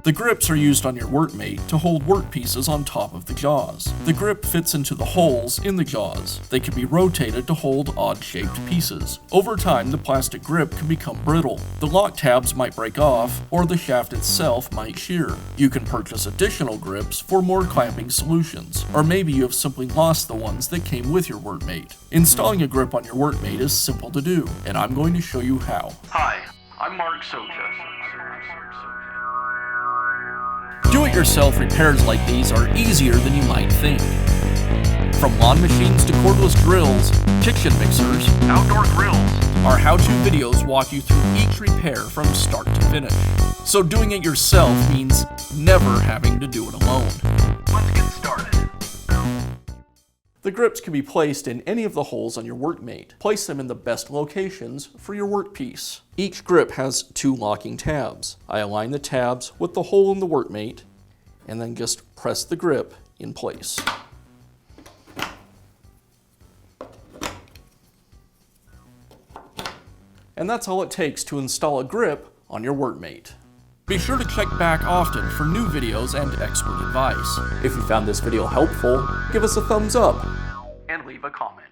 The grips are used on your Workmate to hold workpieces on top of the jaws. The grip fits into the holes in the jaws. They can be rotated to hold odd-shaped pieces. Over time, the plastic grip can become brittle. The lock tabs might break off, or the shaft itself might shear. You can purchase additional grips for more clamping solutions, or maybe you have simply lost the ones that came with your Workmate. Installing a grip on your Workmate is simple to do, and I'm going to show you how. Hi, I'm Mark Socha. Do-it-yourself repairs like these are easier than you might think. From lawn machines to cordless drills, kitchen mixers, Outdoor grills. our how-to videos walk you through each repair from start to finish. So doing it yourself means never having to do it alone. Let's get started. The grips can be placed in any of the holes on your Workmate. Place them in the best locations for your workpiece. Each grip has 2 locking tabs. I align the tabs with the hole in the Workmate and then just press the grip in place. And that's all it takes to install a grip on your Workmate. Be sure to check back often for new videos and expert advice. If you found this video helpful, give us a thumbs up And leave a comment.